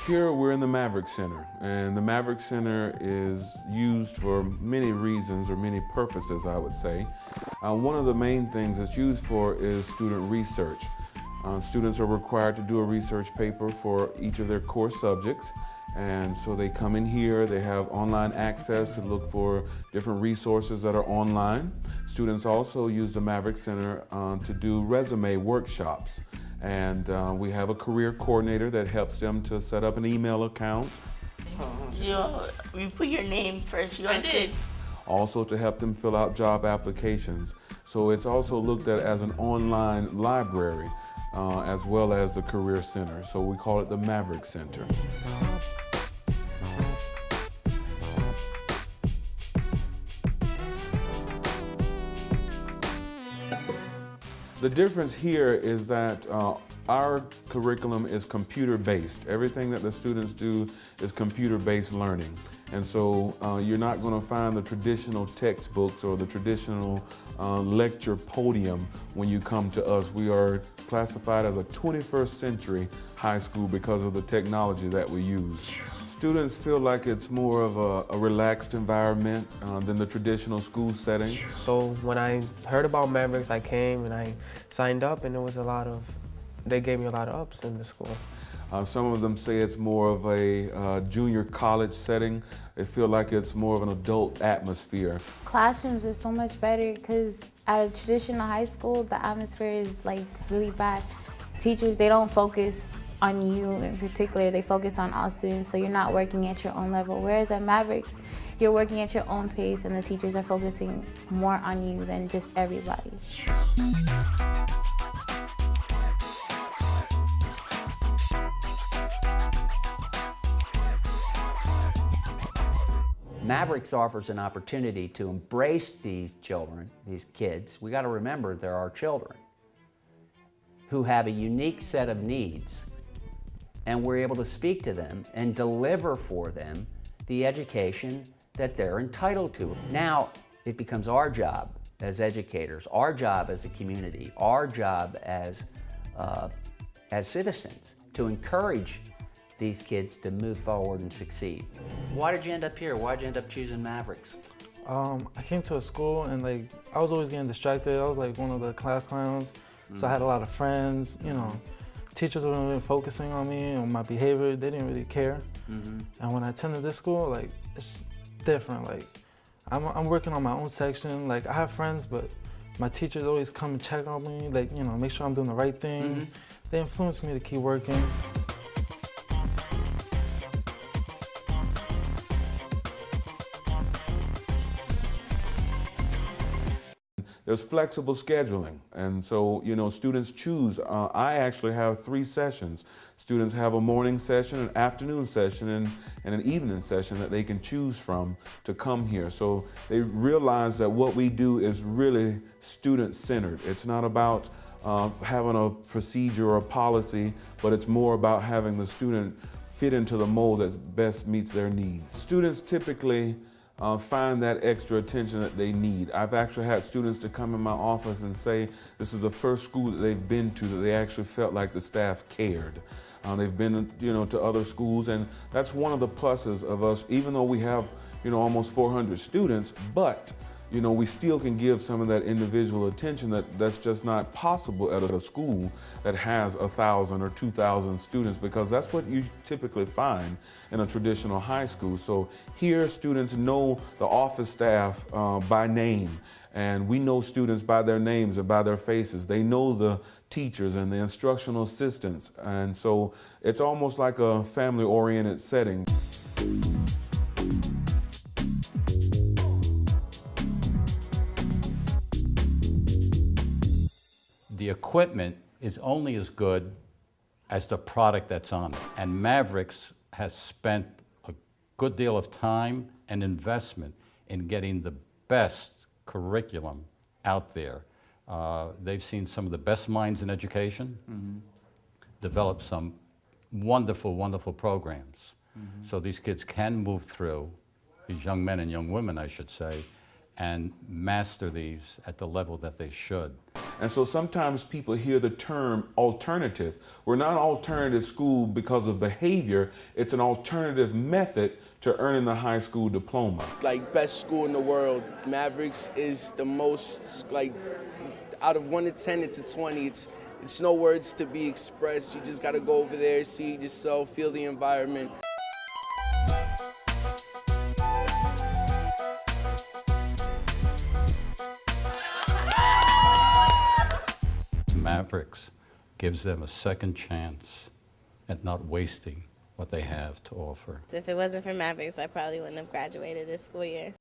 Here we're in the Maverick Center, and the Maverick Center is used for many reasons or many purposes, I would say. One of the main things it's used for is student research. Students are required to do a research paper for each of their core subjects, and so they come in here, they have online access to look for different resources that are online. Students also use the Maverick Center to do resume workshops. And we have a career coordinator that helps them to set up an email account. You put your name first. I did. Also to help them fill out job applications. So it's also looked at as an online library as well as the Career Center. So we call it the Maverick Center. The difference here is that our curriculum is computer-based. Everything that the students do is computer-based learning. And so you're not going to find the traditional textbooks or the traditional lecture podium when you come to us. We are classified as a 21st century high school because of the technology that we use. Students feel like it's more of a relaxed environment than the traditional school setting. So when I heard about Mavericks, I came and I signed up, and they gave me a lot of ups in the school. Some of them say it's more of a junior college setting. They feel like it's more of an adult atmosphere. Classrooms are so much better because at a traditional high school, the atmosphere is like really bad. Teachers, they don't focus on you in particular, they focus on all students, so you're not working at your own level. Whereas at Mavericks, you're working at your own pace and the teachers are focusing more on you than just everybody. Mavericks offers an opportunity to embrace these children, these kids. We got to remember they're our children who have a unique set of needs, and we're able to speak to them and deliver for them the education that they're entitled to. Now it becomes our job as educators, our job as a community, our job as citizens to encourage these kids to move forward and succeed. Why did you end up here? Why did you end up choosing Mavericks? I came to a school and I was always getting distracted. I was like one of the class clowns, so I had a lot of friends, you know. Teachers weren't really focusing on me, on my behavior. They didn't really care. And when I attended this school, like, it's different. Like, I'm working on my own section. Like, I have friends, but my teachers always come and check on me, like, you know, make sure I'm doing the right thing. They influence me to keep working. There's flexible scheduling, and so, you know, students choose. I actually have 3 sessions. Students have a morning session, an afternoon session, and an evening session that they can choose from to come here. So they realize that what we do is really student-centered. It's not about having a procedure or a policy, but it's more about having the student fit into the mold that best meets their needs. Students typically find that extra attention that they need. I've actually had students to come in my office and say this is the first school that they've been to that they actually felt like the staff cared. They've been, you know, to other schools, and that's one of the pluses of us, even though we have, you know, almost 400 students, but you know, we still can give some of that individual attention that's just not possible at a school that has 1,000 or 2,000 students, because that's what you typically find in a traditional high school. So here students know the office staff by name, and we know students by their names and by their faces. They know the teachers and the instructional assistants, and so it's almost like a family-oriented setting. The equipment is only as good as the product that's on it. And Mavericks has spent a good deal of time and investment in getting the best curriculum out there. They've seen some of the best minds in education develop some wonderful, wonderful programs. So these kids can move through, these young men and young women, I should say, and master these at the level that they should. And so sometimes people hear the term alternative. We're not an alternative school because of behavior, it's an alternative method to earning the high school diploma. Like, best school in the world. Mavericks is the most, like, out of 1 to 10, it's a 20. It's no words to be expressed. You just gotta go over there, see it yourself, feel the environment. Mavericks gives them a second chance at not wasting what they have to offer. If it wasn't for Mavericks, I probably wouldn't have graduated this school year.